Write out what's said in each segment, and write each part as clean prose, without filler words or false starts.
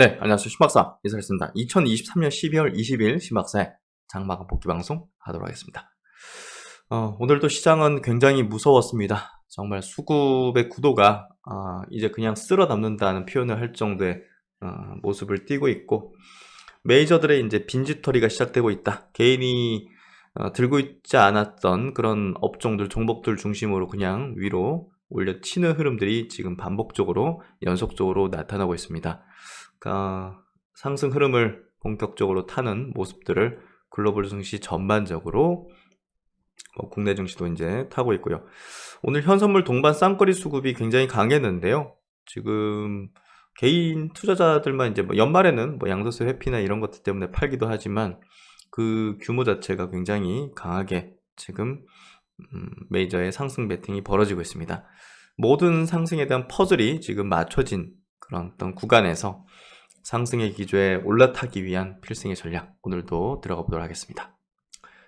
네, 안녕하세요. 신박사 이사했습니다. 2023년 12월 20일 신박사의 장마감 복귀 방송 하도록 하겠습니다. 오늘도 시장은 굉장히 무서웠습니다. 정말 수급의 구도가 이제 그냥 쓸어 담는다는 표현을 할 정도의 모습을 띠고 있고, 메이저들의 이제 빈집털이가 시작되고 있다. 개인이 들고 있지 않았던 그런 업종들, 종목들 중심으로 그냥 위로 올려치는 흐름들이 지금 반복적으로 연속적으로 나타나고 있습니다. 상승 흐름을 본격적으로 타는 모습들을 글로벌 증시 전반적으로 국내 증시도 이제 타고 있고요. 오늘 현선물 동반 쌍거리 수급이 굉장히 강했는데요. 지금 개인 투자자들만 이제 연말에는 양도세 회피나 이런 것들 때문에 팔기도 하지만 그 규모 자체가 굉장히 강하게 지금 메이저의 상승 배팅이 벌어지고 있습니다. 모든 상승에 대한 퍼즐이 지금 맞춰진 그런 어떤 구간에서 상승의 기조에 올라타기 위한 필승의 전략, 오늘도 들어가 보도록 하겠습니다.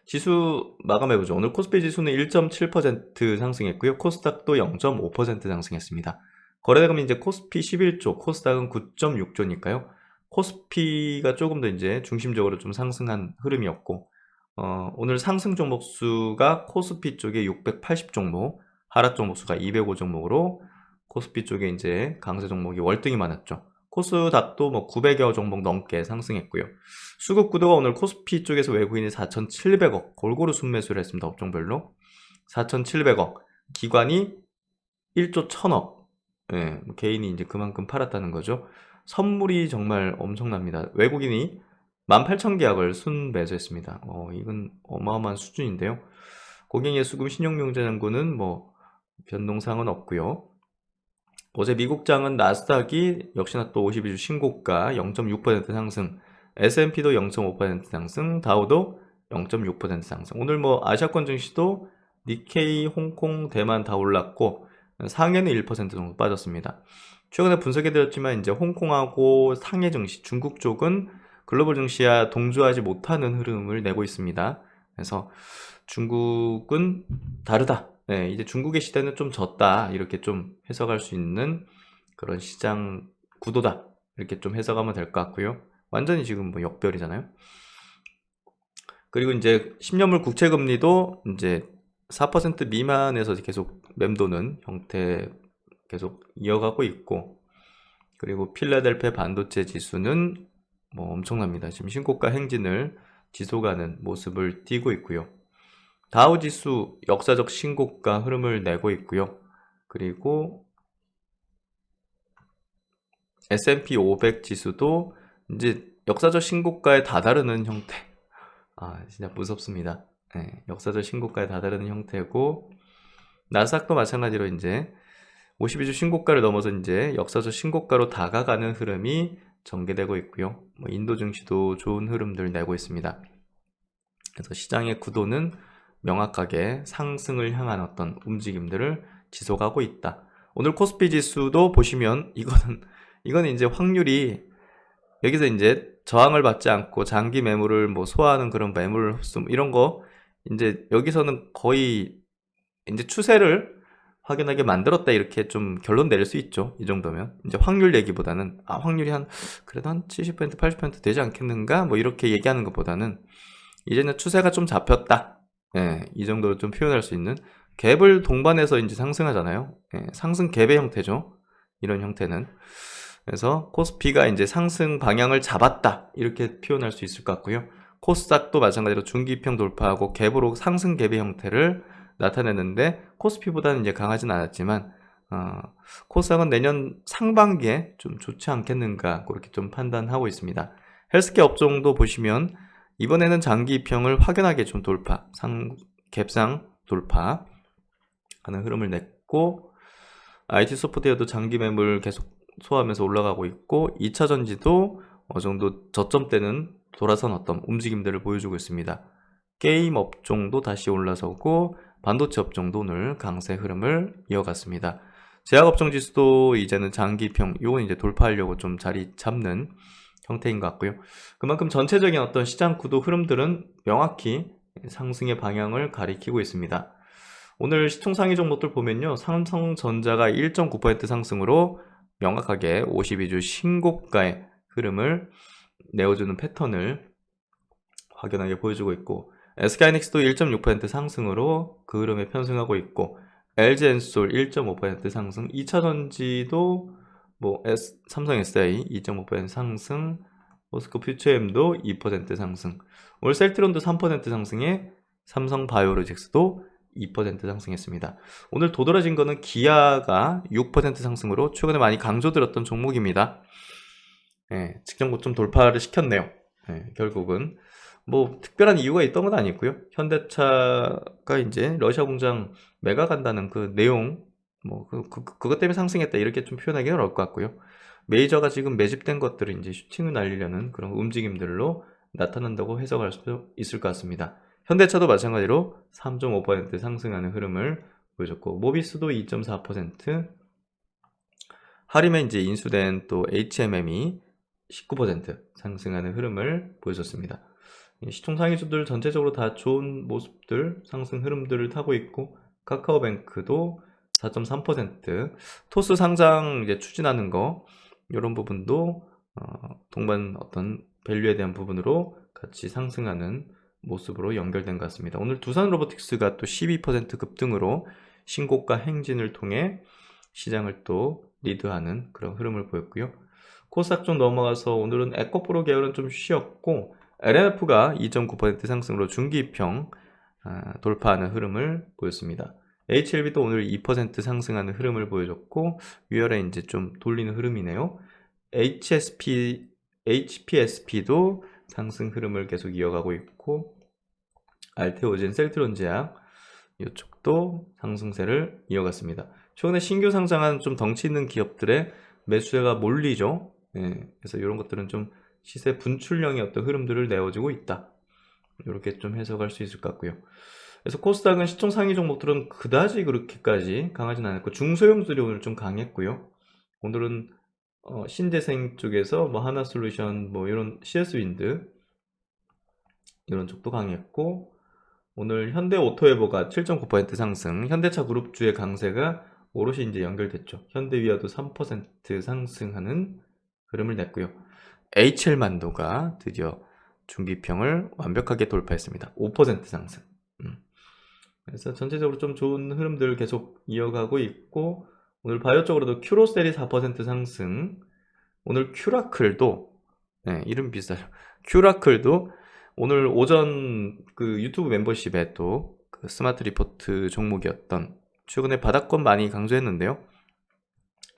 지수 마감해보죠. 오늘 코스피 지수는 1.7% 상승했고요. 코스닥도 0.5% 상승했습니다. 거래대금이 이제 코스피 11조, 코스닥은 9.6조니까요. 코스피가 조금 더 이제 중심적으로 좀 상승한 흐름이었고, 오늘 상승 종목 수가 코스피 쪽에 680 종목, 하락 종목 수가 205 종목으로 코스피 쪽에 이제 강세 종목이 월등히 많았죠. 코스닥도 900여 종목 넘게 상승했고요. 수급 구도가 오늘 코스피 쪽에서 외국인이 4,700억 골고루 순매수를 했습니다. 업종별로 4,700억, 기관이 1조 1000억, 개인이 이제 그만큼 팔았다는 거죠. 선물이 정말 엄청납니다. 외국인이 18,000계약을 순매수했습니다. 이건 어마어마한 수준인데요. 고객예수금 신용융자잔고는 변동사항은 없고요. 어제 미국장은 나스닥이 역시나 또 52주 신고가 0.6% 상승, S&P도 0.5% 상승, 다우도 0.6% 상승. 오늘 아시아권 증시도 니케이, 홍콩, 대만 다 올랐고 상해는 1% 정도 빠졌습니다. 최근에 분석해드렸지만 이제 홍콩하고 상해 증시, 중국 쪽은 글로벌 증시와 동조하지 못하는 흐름을 내고 있습니다. 그래서 중국은 다르다. 이제 중국의 시대는 좀 졌다. 이렇게 좀 해석할 수 있는 그런 시장 구도다. 이렇게 좀 해석하면 될 것 같고요. 완전히 지금 역별이잖아요. 그리고 이제 10년물 국채금리도 이제 4% 미만에서 계속 맴도는 형태 계속 이어가고 있고, 그리고 필라델피아 반도체 지수는 엄청납니다. 지금 신고가 행진을 지속하는 모습을 띠고 있고요. 다우지수 역사적 신고가 흐름을 내고 있고요. 그리고 S&P 500 지수도 이제 역사적 신고가에 다다르는 형태. 진짜 무섭습니다. 역사적 신고가에 다다르는 형태고, 나스닥도 마찬가지로 이제 52주 신고가를 넘어서 이제 역사적 신고가로 다가가는 흐름이 전개되고 있고요. 인도 증시도 좋은 흐름들을 내고 있습니다. 그래서 시장의 구도는 명확하게 상승을 향한 어떤 움직임들을 지속하고 있다. 오늘 코스피 지수도 보시면 이거는 이제 확률이 여기서 이제 저항을 받지 않고 장기 매물을 소화하는 그런 매물 흡수 이런 거, 이제 여기서는 거의 이제 추세를 확연하게 만들었다, 이렇게 좀 결론 내릴 수 있죠. 이 정도면 이제 확률 얘기보다는 확률이 그래도 한 70% 80% 되지 않겠는가 이렇게 얘기하는 것보다는 이제는 추세가 좀 잡혔다. 이 정도로 좀 표현할 수 있는, 갭을 동반해서 이제 상승하잖아요. 상승 갭의 형태죠. 이런 형태는. 그래서 코스피가 이제 상승 방향을 잡았다, 이렇게 표현할 수 있을 것 같고요. 코스닥도 마찬가지로 중기평 돌파하고 갭으로 상승 갭의 형태를 나타냈는데, 코스피보다는 이제 강하진 않았지만 코스닥은 내년 상반기에 좀 좋지 않겠는가, 그렇게 좀 판단하고 있습니다. 헬스케어 업종도 보시면 이번에는 장기평을 확연하게 좀 갭상 돌파하는 흐름을 냈고, IT 소프트웨어도 장기 매물 계속 소화하면서 올라가고 있고, 2차 전지도 어느 정도 저점대는 돌아선 어떤 움직임들을 보여주고 있습니다. 게임 업종도 다시 올라서고, 반도체 업종도 오늘 강세 흐름을 이어갔습니다. 제약 업종 지수도 이제는 장기평, 이건 이제 돌파하려고 좀 자리 잡는 형태인 것 같고요. 그만큼 전체적인 어떤 시장 구도 흐름들은 명확히 상승의 방향을 가리키고 있습니다. 오늘 시총 상위 종목들 보면요, 삼성전자가 1.9% 상승으로 명확하게 52주 신고가에 흐름을 내어주는 패턴을 확연하게 보여주고 있고, SK하이닉스도 1.6% 상승으로 그 흐름에 편승하고 있고, LG엔솔 1.5% 상승, 2차전지도 뭐 삼성 SI 2.5% 상승, 포스코 퓨처엠도 2% 상승, 오늘 셀트론도 3% 상승에 삼성 바이오로직스도 2% 상승했습니다. 오늘 도드라진 거는 기아가 6% 상승으로 최근에 많이 강조드렸던 종목입니다. 직전 고점 돌파를 시켰네요. 결국은 뭐 특별한 이유가 있던 건 아니고요. 현대차가 이제 러시아 공장 매각 간다는 그 내용, 뭐 그것 때문에 상승했다 이렇게 좀 표현하기는 어려울 것 같고요. 메이저가 지금 매집된 것들을 이제 슈팅을 날리려는 그런 움직임들로 나타난다고 해석할 수 있을 것 같습니다. 현대차도 마찬가지로 3.5% 상승하는 흐름을 보여줬고, 모비스도 2.4%, 하림에 이제 인수된 또 HMM이 19% 상승하는 흐름을 보여줬습니다. 시총 상위주들 전체적으로 다 좋은 모습들, 상승 흐름들을 타고 있고, 카카오뱅크도 4.3%, 토스 상장 이제 추진하는 거, 이런 부분도 동반 어떤 밸류에 대한 부분으로 같이 상승하는 모습으로 연결된 것 같습니다. 오늘 두산 로보틱스가 또 12% 급등으로 신고가 행진을 통해 시장을 또 리드하는 그런 흐름을 보였고요. 코스닥 좀 넘어가서 오늘은 에코프로 계열은 좀 쉬었고, LMF가 2.9% 상승으로 중기평 돌파하는 흐름을 보였습니다. HLB도 오늘 2% 상승하는 흐름을 보여줬고, 위열에 이제 좀 돌리는 흐름이네요. HPSP도 상승 흐름을 계속 이어가고 있고, 알테오젠, 셀트론제약 이쪽도 상승세를 이어갔습니다. 최근에 신규 상장한 좀 덩치 있는 기업들의 매수세가 몰리죠. 그래서 이런 것들은 좀 시세 분출령의 어떤 흐름들을 내어주고 있다. 이렇게 좀 해석할 수 있을 것 같고요. 그래서 코스닥은 시총 상위 종목들은 그다지 그렇게까지 강하진 않았고, 중소형주들이 오늘 좀 강했고요. 오늘은 신재생 쪽에서 뭐 하나솔루션, 뭐 이런 CS윈드 이런 쪽도 강했고, 오늘 현대오토에버가 7.9% 상승, 현대차 그룹주의 강세가 오롯이 이제 연결됐죠. 현대위아도 3% 상승하는 흐름을 냈고요. HL만도가 드디어 중기평을 완벽하게 돌파했습니다. 5% 상승. 그래서 전체적으로 좀 좋은 흐름들 계속 이어가고 있고, 오늘 바이오 쪽으로도 큐로셀이 4% 상승, 오늘 큐라클도, 이름 비슷하죠. 큐라클도 오늘 오전 그 유튜브 멤버십에 또 그 스마트 리포트 종목이었던, 최근에 바닥권 많이 강조했는데요.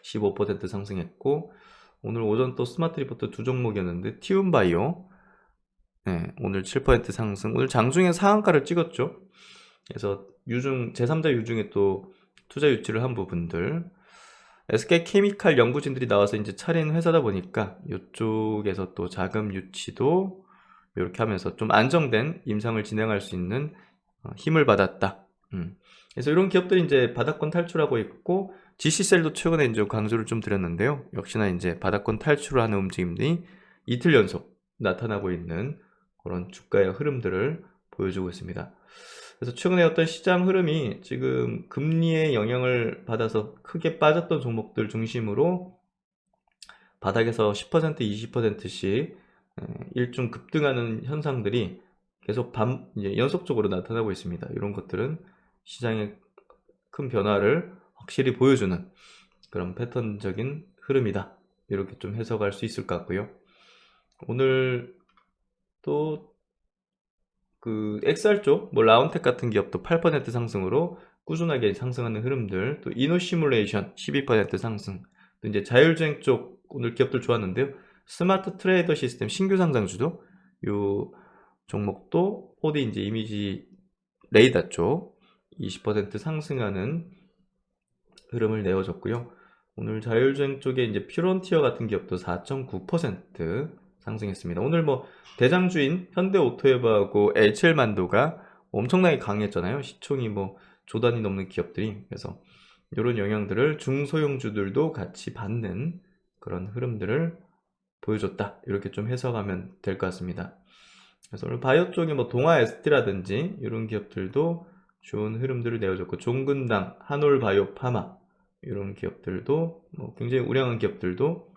15% 상승했고, 오늘 오전 또 스마트 리포트 두 종목이었는데, 티움바이오 오늘 7% 상승, 오늘 장중에 상한가를 찍었죠. 그래서 제3자 유중에 또 투자 유치를 한 부분들, SK케미칼 연구진들이 나와서 이제 차린 회사다 보니까 이쪽에서 또 자금 유치도 이렇게 하면서 좀 안정된 임상을 진행할 수 있는 힘을 받았다. 그래서 이런 기업들이 이제 바닥권 탈출하고 있고, GC셀도 최근에 이제 강조를 좀 드렸는데요. 역시나 이제 바닥권 탈출을 하는 움직임들이 이틀 연속 나타나고 있는 그런 주가의 흐름들을 보여주고 있습니다. 그래서 최근에 어떤 시장 흐름이 지금 금리의 영향을 받아서 크게 빠졌던 종목들 중심으로 바닥에서 10%, 20%씩 일중 급등하는 현상들이 계속 이제 연속적으로 나타나고 있습니다. 이런 것들은 시장의 큰 변화를 확실히 보여주는 그런 패턴적인 흐름이다. 이렇게 좀 해석할 수 있을 것 같고요. 오늘 또 그 XR 쪽, 뭐 라운텍 같은 기업도 8% 상승으로 꾸준하게 상승하는 흐름들, 또 이노시뮬레이션 12% 상승, 또 이제 자율주행 쪽 오늘 기업들 좋았는데요. 스마트 트레이더 시스템 신규 상장주도 요 종목도 4D 이제 이미지 레이더 쪽 20% 상승하는 흐름을 내어줬고요. 오늘 자율주행 쪽에 이제 퓨런티어 같은 기업도 4.9% 상승했습니다. 오늘 뭐 대장주인 현대오토에버하고 HL만도가 엄청나게 강했잖아요. 시총이 뭐 조단위 넘는 기업들이. 그래서 이런 영향들을 중소형주들도 같이 받는 그런 흐름들을 보여줬다. 이렇게 좀 해석하면 될 것 같습니다. 그래서 오늘 바이오 쪽에 뭐 동아 ST라든지 이런 기업들도 좋은 흐름들을 내어줬고, 종근당, 한올바이오 파마 이런 기업들도 뭐 굉장히 우량한 기업들도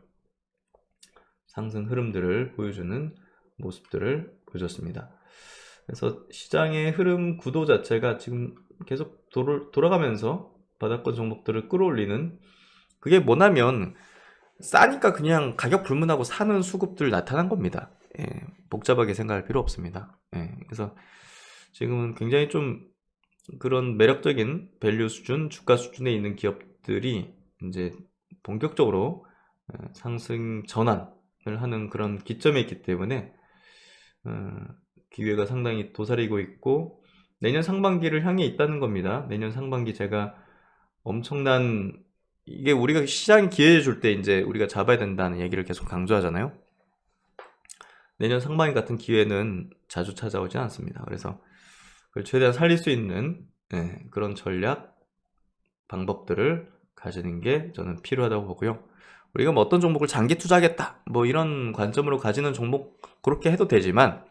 상승 흐름들을 보여주는 모습들을 보여줬습니다. 그래서 시장의 흐름 구도 자체가 지금 계속 돌아가면서 바닥권 종목들을 끌어올리는, 그게 뭐냐면 싸니까 그냥 가격 불문하고 사는 수급들 나타난 겁니다. 예, 복잡하게 생각할 필요 없습니다. 예, 그래서 지금은 굉장히 좀 그런 매력적인 밸류 수준, 주가 수준에 있는 기업들이 이제 본격적으로 상승 전환을 하는 그런 기점에 있기 때문에 기회가 상당히 도사리고 있고, 내년 상반기를 향해 있다는 겁니다. 내년 상반기 제가 엄청난, 이게 우리가 시장이 기회 줄 때 이제 우리가 잡아야 된다는 얘기를 계속 강조하잖아요. 내년 상반기 같은 기회는 자주 찾아오지 않습니다. 그래서 그걸 최대한 살릴 수 있는 그런 전략, 방법들을 가지는 게 저는 필요하다고 보고요. 우리가 뭐 어떤 종목을 장기 투자하겠다, 뭐 이런 관점으로 가지는 종목 그렇게 해도 되지만,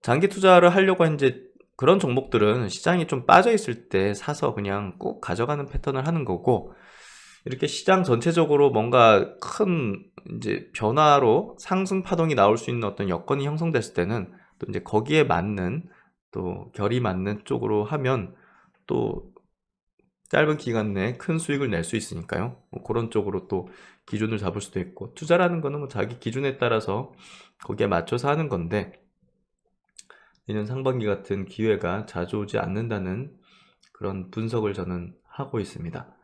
장기 투자를 하려고 이제 그런 종목들은 시장이 좀 빠져 있을 때 사서 그냥 꼭 가져가는 패턴을 하는 거고, 이렇게 시장 전체적으로 뭔가 큰 이제 변화로 상승 파동이 나올 수 있는 어떤 여건이 형성됐을 때는 또 이제 거기에 맞는, 또 결이 맞는 쪽으로 하면 또 짧은 기간 내에 큰 수익을 낼 수 있으니까요. 뭐 그런 쪽으로 또 기준을 잡을 수도 있고, 투자라는 거는 뭐 자기 기준에 따라서 거기에 맞춰서 하는 건데, 내년 상반기 같은 기회가 자주 오지 않는다는 그런 분석을 저는 하고 있습니다.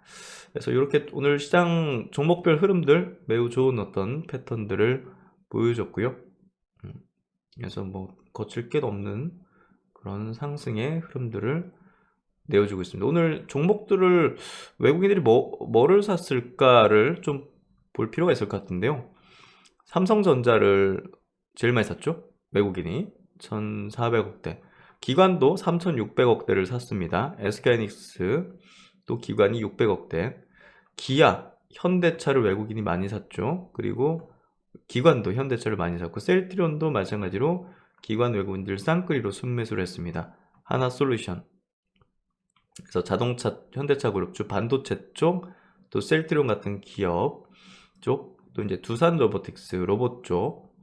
그래서 이렇게 오늘 시장 종목별 흐름들 매우 좋은 어떤 패턴들을 보여줬고요. 그래서 뭐 거칠 게 없는 그런 상승의 흐름들을 내어주고 있습니다. 오늘 종목들을 외국인들이 뭐를 샀을까를 좀 볼 필요가 있을 것 같은데요. 삼성전자를 제일 많이 샀죠, 외국인이 1,400억대. 기관도 3,600억대를 샀습니다. SK하이닉스 또 기관이 600억대. 기아, 현대차를 외국인이 많이 샀죠. 그리고 기관도 현대차를 많이 샀고, 셀트리온도 마찬가지로 기관 외국인들 쌍끌이로 순매수를 했습니다. 하나솔루션, 그래서 자동차 현대차 그룹주 반도체 쪽, 또 셀트리온 같은 기업 쪽, 또 이제 두산 로보틱스 로봇 쪽,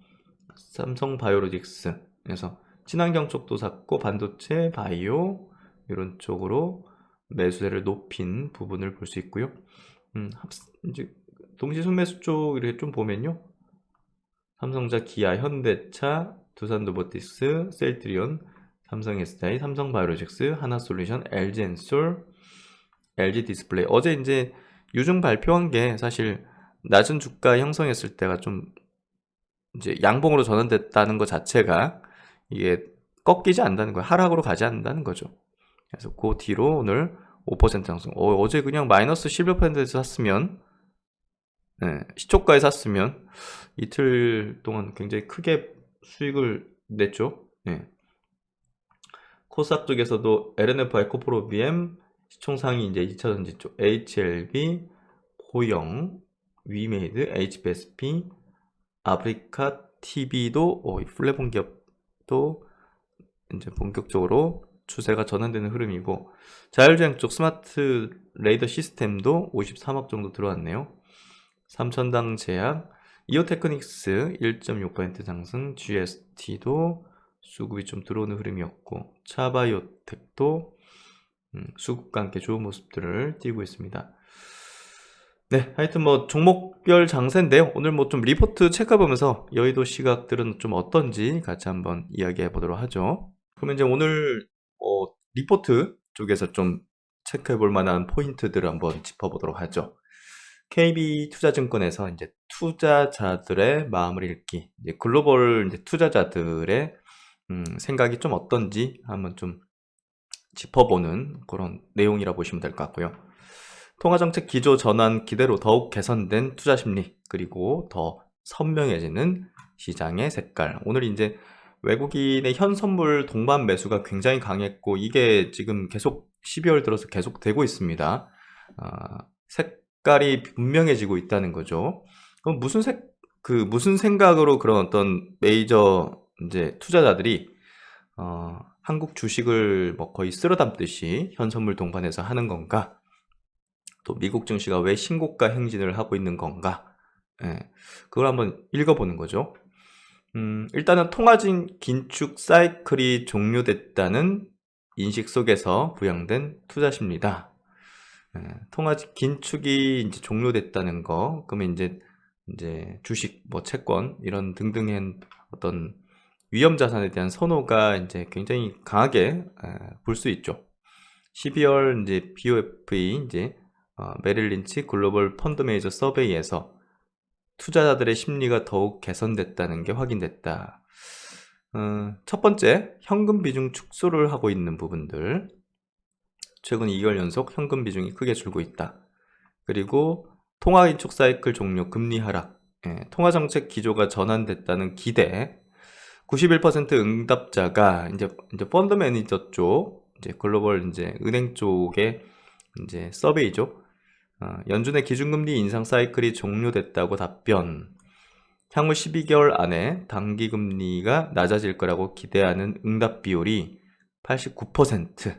삼성 바이오로직스, 그래서 친환경 쪽도 샀고 반도체, 바이오 이런 쪽으로 매수세를 높인 부분을 볼 수 있고요. 이제 동시 순매수 쪽 이렇게 좀 보면요, 삼성전자, 기아, 현대차, 두산 로보틱스, 셀트리온, 삼성 SDI, 삼성 바이오로직스, 하나솔루션, LG엔솔, LG 디스플레이. 어제 이제 유중 발표한 게 사실 낮은 주가 형성했을 때가 좀 이제 양봉으로 전환됐다는 것 자체가 이게 꺾이지 않는다는 거예요. 하락으로 가지 않는다는 거죠. 그래서 그 뒤로 오늘 5% 상승. 어제 그냥 마이너스 11%에서 샀으면, 시초가에 샀으면 이틀 동안 굉장히 크게 수익을 냈죠. 코스닥 쪽에서도 LNF, 에코프로비엠, 시총상위 이제 2차전지 쪽, HLB, 고영, 위메이드, HBSP, 아프리카 TV도 플랫폼 기업도 이제 본격적으로 추세가 전환되는 흐름이고, 자율주행 쪽 스마트 레이더 시스템도 53억 정도 들어왔네요. 삼천당 제약, 이오테크닉스 1.6% 상승, GST도 수급이 좀 들어오는 흐름이었고, 차바이오텍도 수급과 함께 좋은 모습들을 띄고 있습니다. 네, 하여튼 뭐 종목별 장세인데요. 오늘 뭐 좀 리포트 체크해보면서 여의도 시각들은 좀 어떤지 같이 한번 이야기해 보도록 하죠. 그러면 이제 오늘 리포트 쪽에서 좀 체크해 볼 만한 포인트들을 한번 짚어보도록 하죠. KB투자증권에서 이제 투자자들의 마음을 읽기, 이제 글로벌 이제 투자자들의 생각이 좀 어떤지 한번 좀 짚어보는 그런 내용이라 보시면 될 것 같고요. 통화정책 기조 전환 기대로 더욱 개선된 투자 심리, 그리고 더 선명해지는 시장의 색깔. 오늘 이제 외국인의 현 선물 동반 매수가 굉장히 강했고, 이게 지금 계속 12월 들어서 계속 되고 있습니다. 색깔이 분명해지고 있다는 거죠. 그럼 무슨 생각으로 그런 어떤 메이저 이제 투자자들이 한국 주식을 뭐 거의 쓸어 담듯이 현 선물 동반해서 하는 건가? 또 미국 증시가 왜 신고가 행진을 하고 있는 건가? 예, 그걸 한번 읽어보는 거죠. 일단은 통화진 긴축 사이클이 종료됐다는 인식 속에서 부양된 투자십니다. 예, 통화진 긴축이 이제 종료됐다는 거, 그러면 이제 주식, 뭐 채권 이런 등등의 어떤 위험 자산에 대한 선호가 이제 굉장히 강하게 볼 수 있죠. 12월 이제 BOF의 이제 메릴 린치 글로벌 펀드 매니저 서베이에서 투자자들의 심리가 더욱 개선됐다는 게 확인됐다. 첫 번째, 현금 비중 축소를 하고 있는 부분들. 최근 2개월 연속 현금 비중이 크게 줄고 있다. 그리고 통화 긴축 사이클 종료, 금리 하락, 통화 정책 기조가 전환됐다는 기대. 91% 응답자가 이제 펀드 매니저 쪽, 이제 글로벌 이제 은행 쪽의 이제 서베이죠. 연준의 기준금리 인상 사이클이 종료됐다고 답변. 향후 12개월 안에 단기금리가 낮아질 거라고 기대하는 응답 비율이 89%.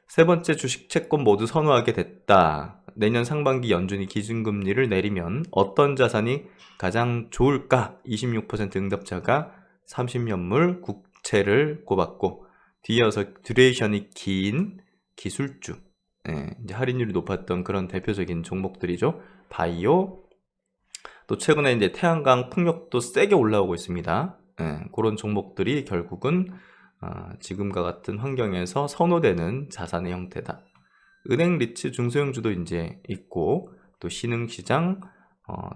세 번째, 주식 채권 모두 선호하게 됐다. 내년 상반기 연준이 기준금리를 내리면 어떤 자산이 가장 좋을까? 26% 응답자가 30년물 국채를 꼽았고, 뒤이어서 듀레이션이 긴 기술주, 이제 할인율이 높았던 그런 대표적인 종목들이죠. 바이오, 또 최근에 이제 태양광 풍력도 세게 올라오고 있습니다. 그런 종목들이 결국은 지금과 같은 환경에서 선호되는 자산의 형태다. 은행 리츠 중소형주도 이제 있고, 또 신흥시장,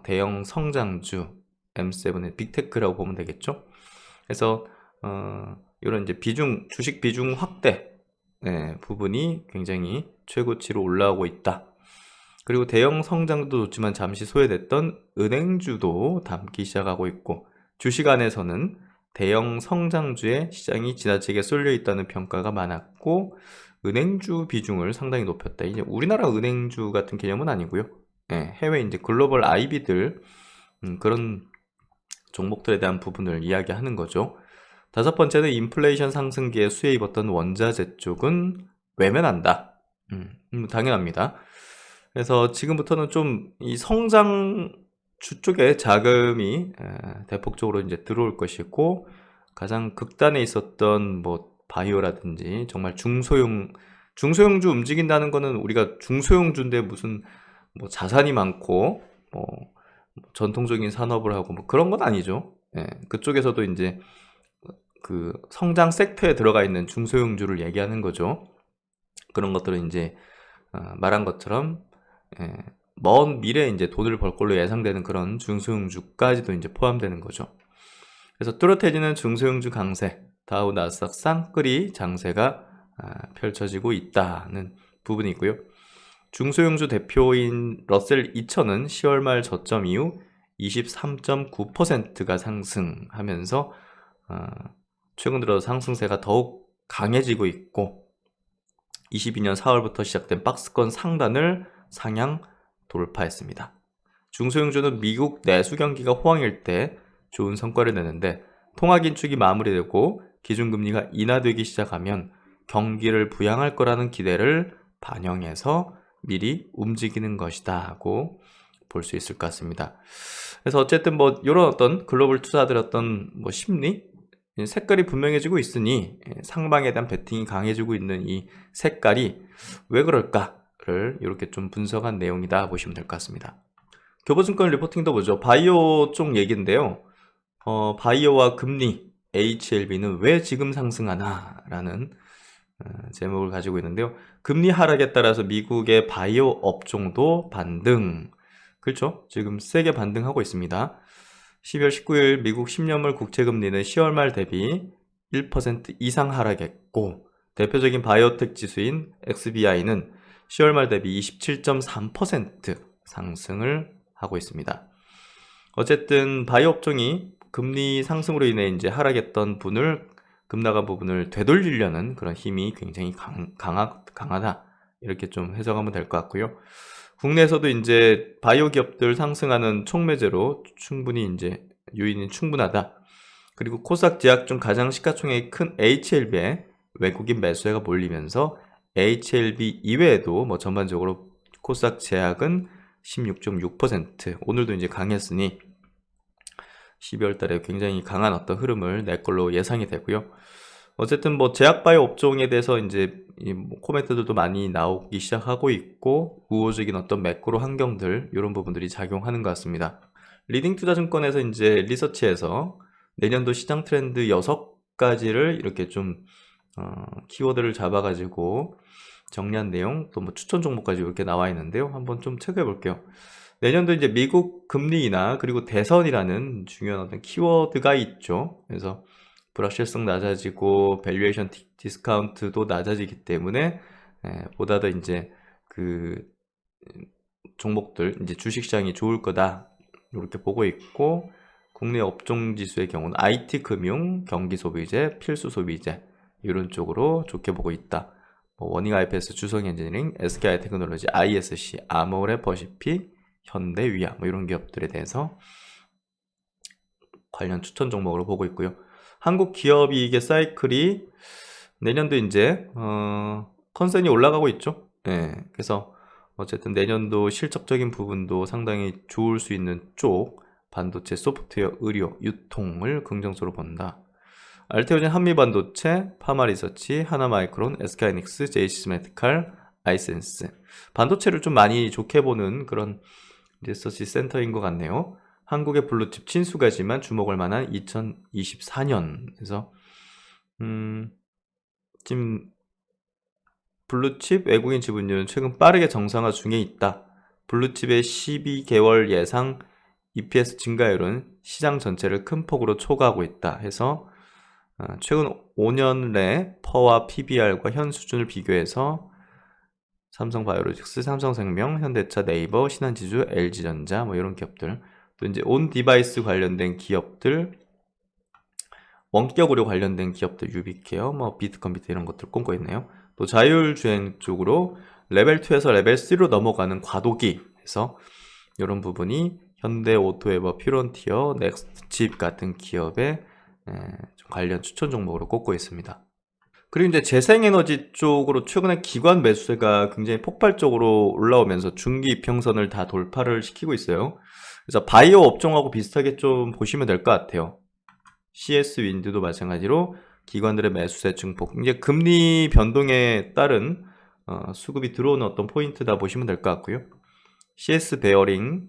대형 성장주, M7의 빅테크라고 보면 되겠죠. 그래서 이런 이제 주식 비중 확대 부분이 굉장히 최고치로 올라오고 있다. 그리고 대형 성장도 좋지만 잠시 소외됐던 은행주도 담기 시작하고 있고, 주식 안에서는 대형 성장주의 시장이 지나치게 쏠려 있다는 평가가 많았고, 은행주 비중을 상당히 높였다. 이제 우리나라 은행주 같은 개념은 아니고요. 해외 이제 글로벌 IB들 그런 종목들에 대한 부분을 이야기하는 거죠. 다섯 번째는 인플레이션 상승기에 수혜 입었던 원자재 쪽은 외면한다. 당연합니다. 그래서 지금부터는 좀 이 성장주 쪽에 자금이 대폭적으로 이제 들어올 것이고, 가장 극단에 있었던 뭐 바이오라든지 정말 중소형주 움직인다는 거는, 우리가 중소형주인데 무슨 뭐 자산이 많고 뭐 전통적인 산업을 하고 뭐 그런 건 아니죠. 그쪽에서도 이제 그 성장 섹터에 들어가 있는 중소형주를 얘기하는 거죠. 그런 것들은 이제 말한 것처럼 먼 미래에 이제 돈을 벌 걸로 예상되는 그런 중소형주까지도 이제 포함되는 거죠. 그래서 뚜렷해지는 중소형주 강세, 다우 나스닥 쌍끌이 장세가 펼쳐지고 있다는 부분이 있고요. 중소형주 대표인 러셀 2000은 10월 말 저점 이후 23.9%가 상승하면서 최근 들어 상승세가 더욱 강해지고 있고, 22년 4월부터 시작된 박스권 상단을 상향 돌파했습니다. 중소형주는 미국 내수 경기가 호황일 때 좋은 성과를 내는데, 통화 긴축이 마무리되고 기준금리가 인하되기 시작하면 경기를 부양할 거라는 기대를 반영해서 미리 움직이는 것이다 하고 볼 수 있을 것 같습니다. 그래서 어쨌든 뭐 이런 어떤 글로벌 투자들의 어떤 뭐 심리, 색깔이 분명해지고 있으니 상방에 대한 베팅이 강해지고 있는 이 색깔이 왜 그럴까를 이렇게 좀 분석한 내용이다 보시면 될 것 같습니다. 교보증권 리포팅도 보죠. 바이오 쪽 얘기인데요. 바이오와 금리, HLB는 왜 지금 상승하나 라는 제목을 가지고 있는데요. 금리 하락에 따라서 미국의 바이오 업종도 반등. 그렇죠? 지금 세게 반등하고 있습니다. 12월 19일 미국 10년물 국채금리는 10월 말 대비 1% 이상 하락했고, 대표적인 바이오텍 지수인 XBI는 10월 말 대비 27.3% 상승을 하고 있습니다. 어쨌든 바이오 업종이 금리 상승으로 인해 이제 하락했던 급나간 부분을 되돌리려는 그런 힘이 굉장히 강하다. 이렇게 좀 해석하면 될 것 같고요. 국내에서도 이제 바이오 기업들 상승하는 촉매제로 충분히 이제 요인이 충분하다. 그리고 코스닥 제약 중 가장 시가총액이 큰 HLB에 외국인 매수세가 몰리면서 HLB 이외에도 뭐 전반적으로 코스닥 제약은 16.6%. 오늘도 이제 강했으니 12월 달에 굉장히 강한 어떤 흐름을 낼 걸로 예상이 되고요. 어쨌든 뭐 제약바이오 업종에 대해서 이제 뭐 코멘트들도 많이 나오기 시작하고 있고, 우호적인 어떤 매크로 환경들, 이런 부분들이 작용하는 것 같습니다. 리딩투자증권에서 이제 리서치에서 내년도 시장 트렌드 6가지를 이렇게 좀 키워드를 잡아가지고 정리한 내용, 또 뭐 추천 종목까지 이렇게 나와 있는데요. 한번 좀 체크해 볼게요. 내년도 이제 미국 금리 인하 그리고 대선이라는 중요한 어떤 키워드가 있죠. 그래서 불확실성 낮아지고 밸류에이션 디스카운트도 낮아지기 때문에 보다 더 이제 그 종목들, 이제 주식시장이 좋을 거다 이렇게 보고 있고, 국내 업종 지수의 경우는 IT 금융, 경기 소비재, 필수 소비재 이런 쪽으로 좋게 보고 있다. 뭐 워닝 IPS, 주성 엔지니어링, SKI 테크놀로지, ISC, 아모레 퍼시픽, 현대 위아 뭐 이런 기업들에 대해서 관련 추천 종목으로 보고 있고요. 한국 기업 이익의 사이클이 내년도 이제 컨센이 올라가고 있죠. 그래서 어쨌든 내년도 실적적인 부분도 상당히 좋을 수 있는 쪽, 반도체, 소프트웨어, 의료, 유통을 긍정적으로 본다. 알테오젠, 한미반도체, 파마리서치, 하나마이크론, SK하이닉스, JC스메디칼, 아이센스. 반도체를 좀 많이 좋게 보는 그런 리서치 센터인 것 같네요. 한국의 블루칩 친수가지만 주목할 만한 2024년에서 지금 블루칩 외국인 지분율은 최근 빠르게 정상화 중에 있다. 블루칩의 12개월 예상 EPS 증가율은 시장 전체를 큰 폭으로 초과하고 있다 해서 최근 5년 내 퍼와 PBR과 현 수준을 비교해서 삼성바이오로직스, 삼성생명, 현대차, 네이버, 신한지주, LG전자 뭐 이런 기업들, 또 이제 온 디바이스 관련된 기업들, 원격 의료 관련된 기업들, 유비케어, 뭐 비트컴퓨터 이런 것들 꼽고 있네요. 또 자율주행 쪽으로 레벨 2에서 레벨 3로 넘어가는 과도기에서 이런 부분이 현대오토에버, 퓨런티어, 넥스트칩 같은 기업의 좀 관련 추천 종목으로 꼽고 있습니다. 그리고 이제 재생에너지 쪽으로 최근에 기관 매수세가 굉장히 폭발적으로 올라오면서 중기 이평선을 다 돌파를 시키고 있어요. 그래서 바이오 업종하고 비슷하게 좀 보시면 될 것 같아요. CS 윈드도 마찬가지로 기관들의 매수세 증폭, 이제 금리 변동에 따른 수급이 들어오는 어떤 포인트다 보시면 될 것 같고요. CS 베어링,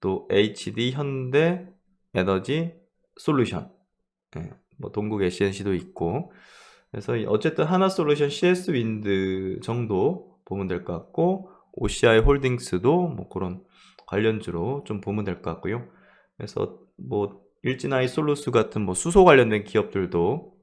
또 HD 현대 에너지 솔루션, 뭐 동국 SNC도 있고, 그래서 어쨌든 하나솔루션, CS 윈드 정도 보면 될 것 같고, OCI 홀딩스도 뭐 그런 관련주로 좀 보면 될 것 같고요. 그래서 뭐 일진아이 솔루스 같은 뭐 수소 관련된 기업들도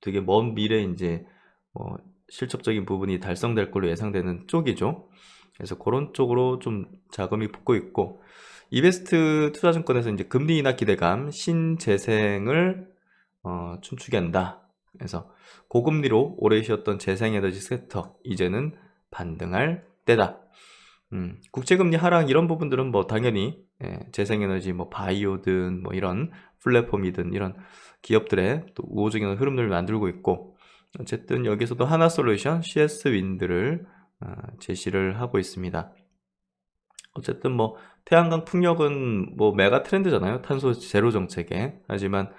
되게 먼 미래에 이제 뭐 실적적인 부분이 달성될 걸로 예상되는 쪽이죠. 그래서 그런 쪽으로 좀 자금이 붙고 있고, 이베스트 투자증권에서 이제 금리 인하 기대감, 신재생을 춤추게 한다. 그래서 고금리로 오래 쉬었던 재생에너지 섹터, 이제는 반등할 때다. 국제금리 하락 이런 부분들은 뭐 당연히 재생에너지, 뭐 바이오든 뭐 이런 플랫폼이든 이런 기업들의 또 우호적인 흐름들을 만들고 있고, 어쨌든 여기서도 하나솔루션, CS 윈드를 제시를 하고 있습니다. 어쨌든 뭐 태양광 풍력은 뭐 메가 트렌드잖아요. 탄소 제로 정책에. 하지만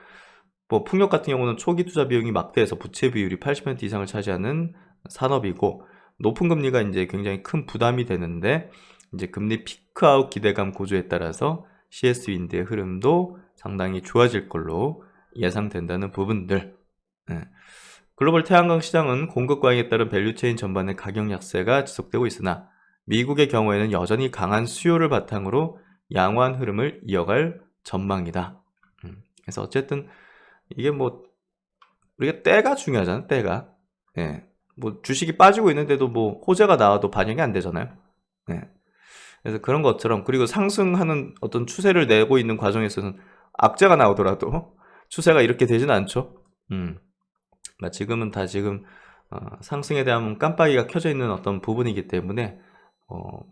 뭐 풍력 같은 경우는 초기 투자 비용이 막대해서 부채 비율이 80% 이상을 차지하는 산업이고, 높은 금리가 이제 굉장히 큰 부담이 되는데, 이제 금리 피크아웃 기대감 고조에 따라서 CS 윈드의 흐름도 상당히 좋아질 걸로 예상된다는 부분들. 글로벌 태양광 시장은 공급 과잉에 따른 밸류체인 전반의 가격 약세가 지속되고 있으나 미국의 경우에는 여전히 강한 수요를 바탕으로 양호한 흐름을 이어갈 전망이다. 그래서 어쨌든 이게 뭐 우리가 때가 중요하잖아, 때가. 뭐 주식이 빠지고 있는데도 뭐 호재가 나와도 반영이 안 되잖아요. 그래서 그런 것처럼, 그리고 상승하는 어떤 추세를 내고 있는 과정에서는 악재가 나오더라도 추세가 이렇게 되지는 않죠. 지금은 다 지금 상승에 대한 깜빡이가 켜져 있는 어떤 부분이기 때문에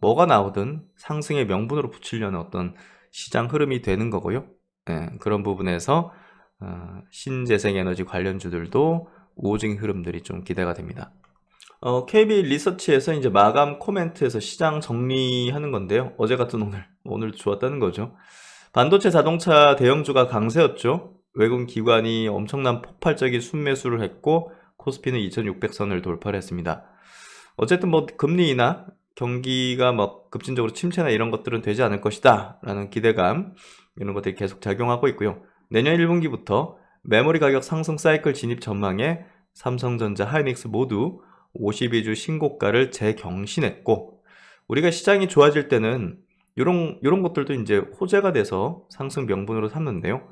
뭐가 나오든 상승의 명분으로 붙이려는 어떤 시장 흐름이 되는 거고요. 그런 부분에서 신재생에너지 관련주들도 우호적인 흐름들이 좀 기대가 됩니다. KB 리서치에서 이제 마감 코멘트에서 시장 정리하는 건데요. 어제 같은 오늘도 좋았다는 거죠. 반도체 자동차 대형주가 강세였죠. 외국 기관이 엄청난 폭발적인 순매수를 했고 코스피는 2600선을 돌파를 했습니다. 어쨌든 뭐 금리나 경기가 뭐 급진적으로 침체나 이런 것들은 되지 않을 것이다 라는 기대감 이런 것들이 계속 작용하고 있고요. 내년 1분기부터 메모리 가격 상승 사이클 진입 전망에 삼성전자, 하이닉스 모두 52주 신고가를 재경신했고 우리가 시장이 좋아질 때는 이런 것들도 이제 호재가 돼서 상승 명분으로 삼는데요.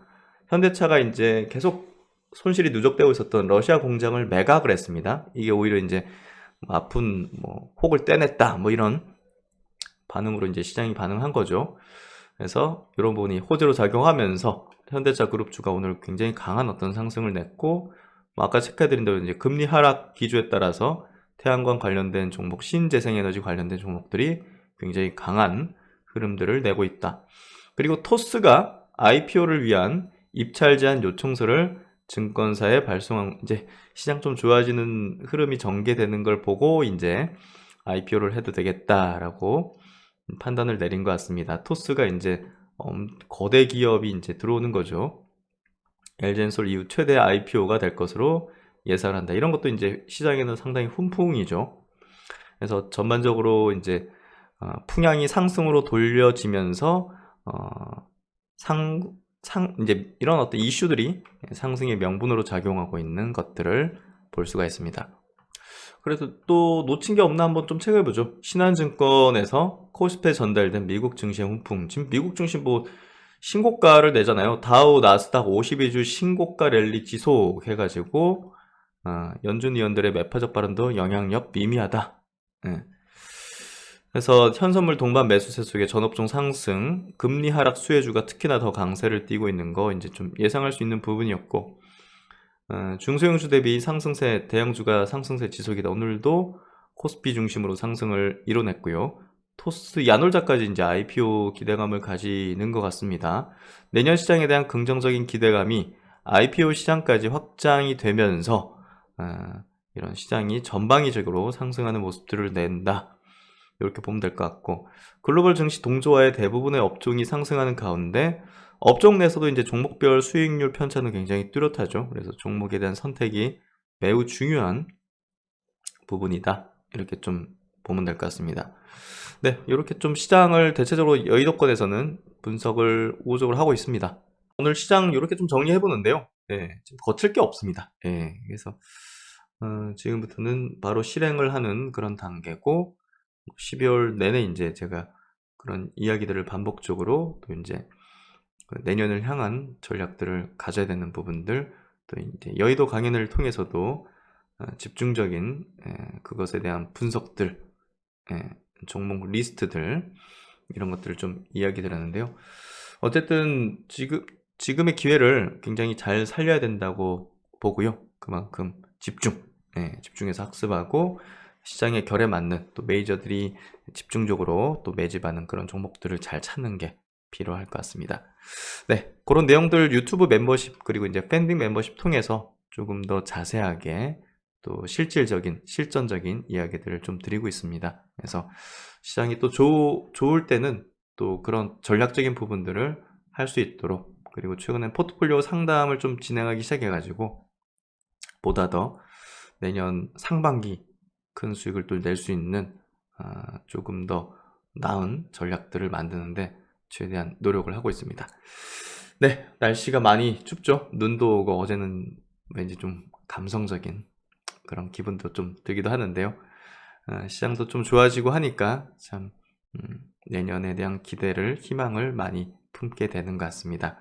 현대차가 이제 계속 손실이 누적되고 있었던 러시아 공장을 매각을 했습니다. 이게 오히려 이제 아픈 혹을 떼냈다 이런 반응으로 이제 시장이 반응한 거죠. 그래서 이런 부분이 호재로 작용하면서 현대차 그룹주가 오늘 굉장히 강한 어떤 상승을 냈고 아까 체크해드린 대로 이제 금리 하락 기조에 따라서 태양광 관련된 종목, 신재생에너지 관련된 종목들이 굉장히 강한 흐름들을 내고 있다. 그리고 토스가 IPO를 위한 입찰 제한 요청서를 증권사에 발송한 이제 시장 좀 좋아지는 흐름이 전개되는 걸 보고 이제 IPO를 해도 되겠다라고 판단을 내린 것 같습니다. 토스가 이제 거대 기업이 이제 들어오는 거죠. LG엔솔 이후 최대 IPO가 될 것으로 예상을 한다. 이런 것도 이제 시장에는 상당히 훈풍이죠. 그래서 전반적으로 이제 풍향이 상승으로 돌려지면서 이제 이런 어떤 이슈들이 상승의 명분으로 작용하고 있는 것들을 볼 수가 있습니다. 그래서 또 놓친 게 없나 한번 좀 체크해보죠. 신한증권에서 코스피에 전달된 미국 증시의 훈풍. 지금 미국 증시 신고가를 내잖아요. 다우, 나스닥 52주 신고가 랠리 지속해가지고 연준 위원들의 매파적 발언도 영향력 미미하다. 그래서 현선물 동반 매수세 속에 전업종 상승, 금리 하락 수혜주가 특히나 더 강세를 띠고 있는 거 이제 좀 예상할 수 있는 부분이었고 중소형주 대비 상승세, 대형주가 상승세 지속이다. 오늘도 코스피 중심으로 상승을 이뤄냈고요. 토스, 야놀자까지 이제 IPO 기대감을 가지는 것 같습니다. 내년 시장에 대한 긍정적인 기대감이 IPO 시장까지 확장이 되면서 이런 시장이 전방위적으로 상승하는 모습들을 낸다. 이렇게 보면 될 것 같고 글로벌 증시 동조화의 대부분의 업종이 상승하는 가운데 업종 내에서도 이제 종목별 수익률 편차는 굉장히 뚜렷하죠. 그래서 종목에 대한 선택이 매우 중요한 부분이다. 이렇게 좀 보면 될 것 같습니다. 네, 이렇게 좀 시장을 대체적으로 여의도권에서는 분석을 우호적으로 하고 있습니다. 오늘 시장 이렇게 좀 정리해 보는데요. 네, 지금 거칠 게 없습니다. 네, 그래서 지금부터는 바로 실행을 하는 그런 단계고 12월 내내 이제 제가 그런 이야기들을 반복적으로 또 이제 내년을 향한 전략들을 가져야 되는 부분들 또 이제 여의도 강연을 통해서도 집중적인 그것에 대한 분석들 종목 리스트들 이런 것들을 좀 이야기 드렸는데요. 어쨌든 지금의 기회를 굉장히 잘 살려야 된다고 보고요. 그만큼 집중해서 학습하고 시장의 결에 맞는 또 메이저들이 집중적으로 또 매집하는 그런 종목들을 잘 찾는 게 필요할 것 같습니다. 네, 그런 내용들 유튜브 멤버십 그리고 이제 팬딩 멤버십 통해서 조금 더 자세하게 또 실전적인 이야기들을 좀 드리고 있습니다. 그래서 시장이 또 좋을 때는 또 그런 전략적인 부분들을 할 수 있도록 그리고 최근에 포트폴리오 상담을 좀 진행하기 시작해가지고 보다 더 내년 상반기 큰 수익을 또 낼 수 있는 조금 더 나은 전략들을 만드는데 최대한 노력을 하고 있습니다. 네, 날씨가 많이 춥죠. 눈도 오고 어제는 왠지 좀 감성적인 그런 기분도 좀 들기도 하는데요. 시장도 좀 좋아지고 하니까 참 내년에 대한 기대를 희망을 많이 품게 되는 것 같습니다.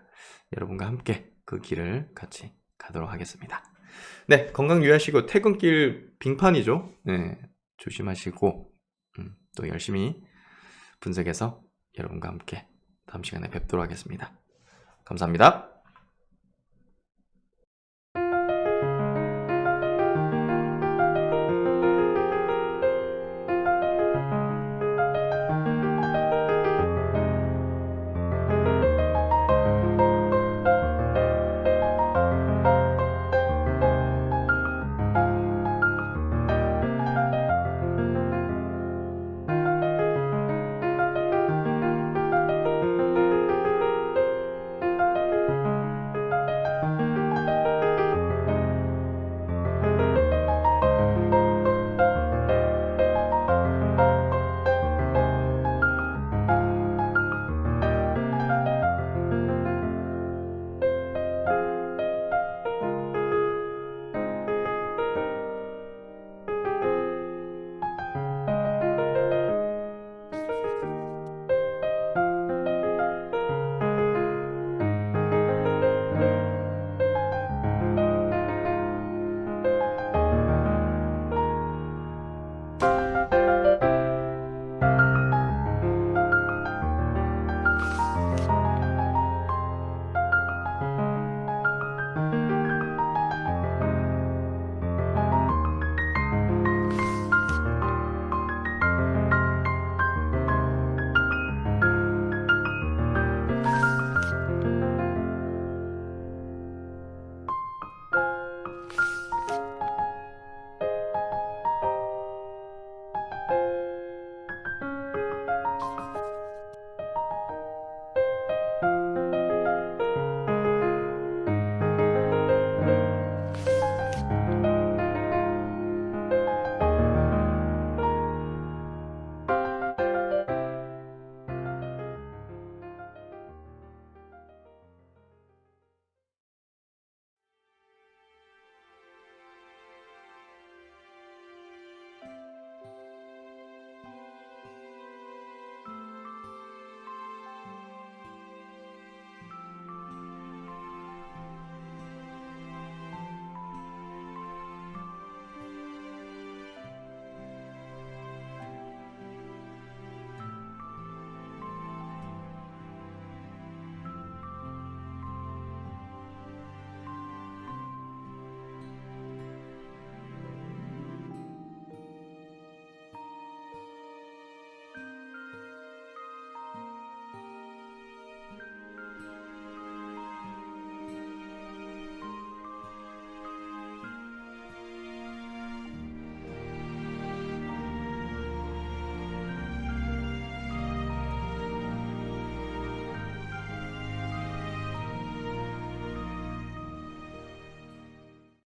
여러분과 함께 그 길을 같이 가도록 하겠습니다. 네, 건강 유의하시고 퇴근길 빙판이죠. 네, 조심하시고 또 열심히 분석해서 여러분과 함께 다음 시간에 뵙도록 하겠습니다. 감사합니다.